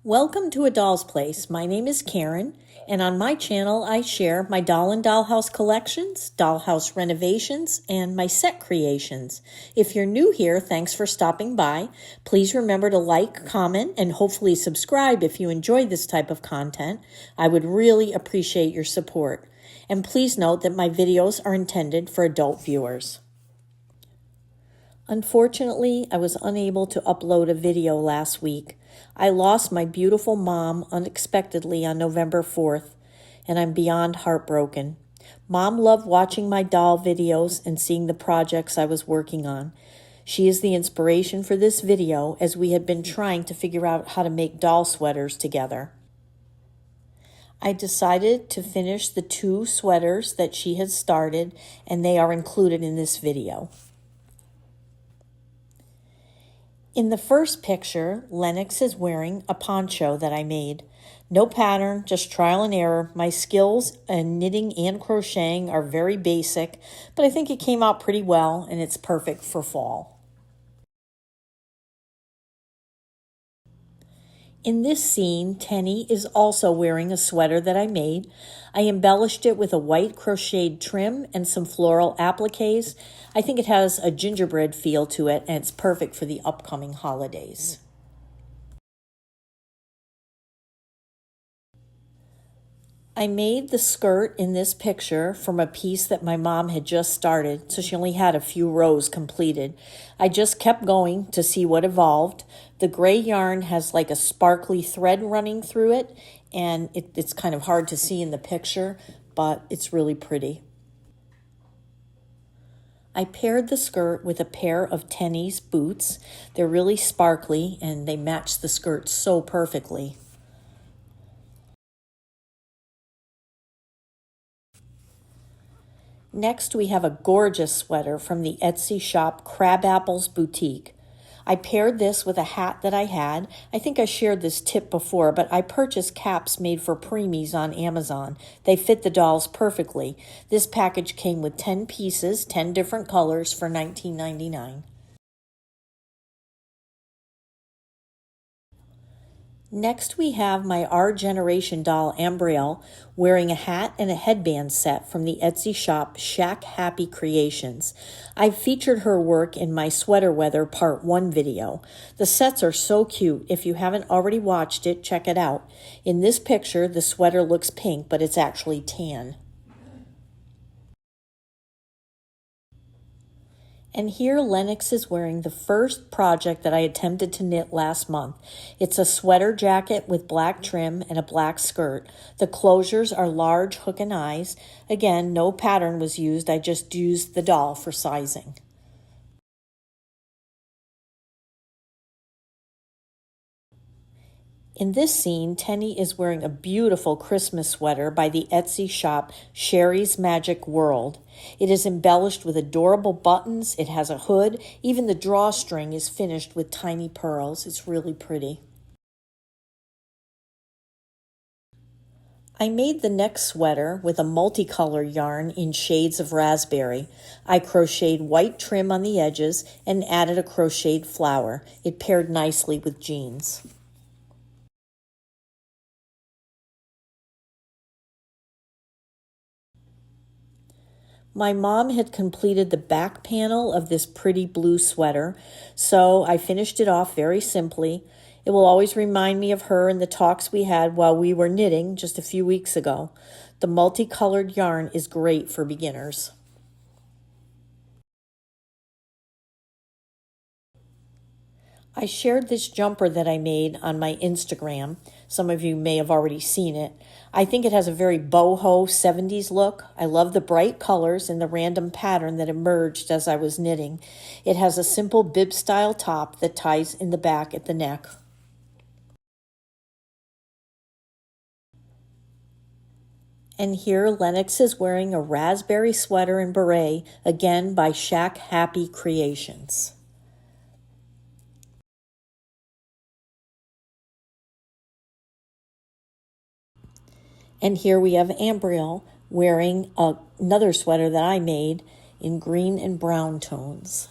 Welcome to A Doll's Place. My name is Karen, and on my channel I share my doll and dollhouse collections, dollhouse renovations, and my set creations. If you're new here, thanks for stopping by. Please remember to like, comment, and hopefully subscribe if you enjoy this type of content. I would really appreciate your support. And please note that my videos are intended for adult viewers. Unfortunately, I was unable to upload a video last week. I lost my beautiful mom unexpectedly on November 4th, and I'm beyond heartbroken. Mom loved watching my doll videos and seeing the projects I was working on. She is the inspiration for this video, as we had been trying to figure out how to make doll sweaters together. I decided to finish the 2 sweaters that she had started, and they are included in this video. In the first picture, Lennox is wearing a poncho that I made. No pattern, just trial and error. My skills in knitting and crocheting are very basic, but I think it came out pretty well and it's perfect for fall. In this scene, Tenny is also wearing a sweater that I made. I embellished it with a white crocheted trim and some floral appliques. I think it has a gingerbread feel to it, and it's perfect for the upcoming holidays. I made the skirt in this picture from a piece that my mom had just started, so she only had a few rows completed. I just kept going to see what evolved. The gray yarn has like a sparkly thread running through it, and it's kind of hard to see in the picture, but it's really pretty. I paired the skirt with a pair of Tenny's boots. They're really sparkly, and they match the skirt so perfectly. Next, we have a gorgeous sweater from the Etsy shop Crabapples Boutique. I paired this with a hat that I had. I think I shared this tip before, but I purchased caps made for preemies on Amazon. They fit the dolls perfectly. This package came with 10 pieces, 10 different colors for $19.99. Next, we have my Our Generation doll, Ambrielle, wearing a hat and a headband set from the Etsy shop Shack Happy Creations. I've featured her work in my Sweater Weather Part 1 video. The sets are so cute. If you haven't already watched it, check it out. In this picture, the sweater looks pink, but it's actually tan. And here Lennox is wearing the first project that I attempted to knit last month. It's a sweater jacket with black trim and a black skirt. The closures are large hook and eyes. Again, no pattern was used. I just used the doll for sizing. In this scene, Tenny is wearing a beautiful Christmas sweater by the Etsy shop Sherry's Magic World. It is embellished with adorable buttons, it has a hood, even the drawstring is finished with tiny pearls. It's really pretty. I made the next sweater with a multicolor yarn in shades of raspberry. I crocheted white trim on the edges and added a crocheted flower. It paired nicely with jeans. My mom had completed the back panel of this pretty blue sweater, so I finished it off very simply. It will always remind me of her and the talks we had while we were knitting just a few weeks ago. The multicolored yarn is great for beginners. I shared this jumper that I made on my Instagram. Some of you may have already seen it. I think it has a very boho 70s look. I love the bright colors and the random pattern that emerged as I was knitting. It has a simple bib style top that ties in the back at the neck. And here Lennox is wearing a raspberry sweater and beret, again by Shack Happy Creations. And here we have Ambrielle wearing another sweater that I made in green and brown tones.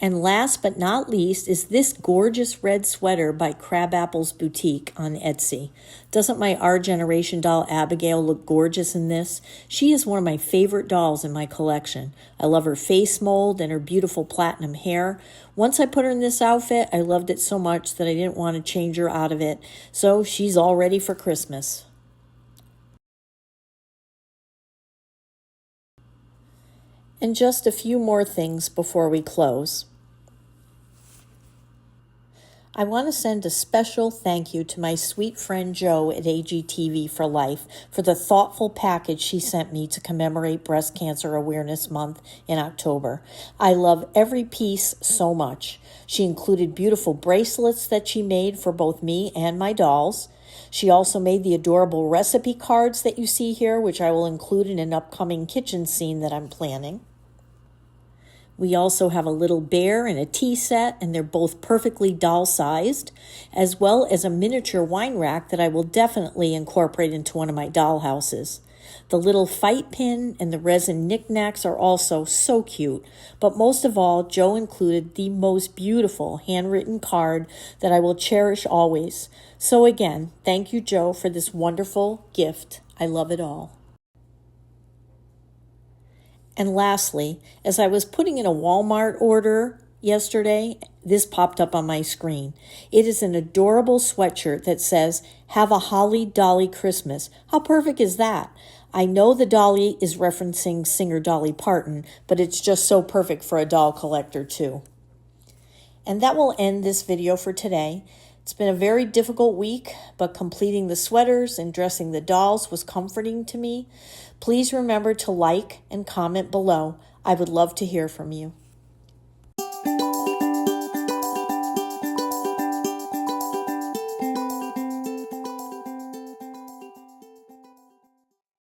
And last but not least is this gorgeous red sweater by Crabapple's Boutique on Etsy. Doesn't my Our Generation doll Abigail look gorgeous in this? She is one of my favorite dolls in my collection. I love her face mold and her beautiful platinum hair. Once I put her in this outfit, I loved it so much that I didn't want to change her out of it. So she's all ready for Christmas. And just a few more things before we close. I want to send a special thank you to my sweet friend Jo at AGTV for Life for the thoughtful package she sent me to commemorate Breast Cancer Awareness Month in October. I love every piece so much. She included beautiful bracelets that she made for both me and my dolls. She also made the adorable recipe cards that you see here, which I will include in an upcoming kitchen scene that I'm planning. We also have a little bear and a tea set, and they're both perfectly doll-sized, as well as a miniature wine rack that I will definitely incorporate into one of my doll houses. The little fight pin and the resin knickknacks are also so cute, but most of all, Jo included the most beautiful handwritten card that I will cherish always. So again, thank you, Jo, for this wonderful gift. I love it all. And lastly, as I was putting in a Walmart order yesterday, this popped up on my screen. It is an adorable sweatshirt that says, "Have a Holly Dolly Christmas." How perfect is that? I know the dolly is referencing singer Dolly Parton, but it's just so perfect for a doll collector too. And that will end this video for today. It's been a very difficult week, but completing the sweaters and dressing the dolls was comforting to me. Please remember to like and comment below. I would love to hear from you.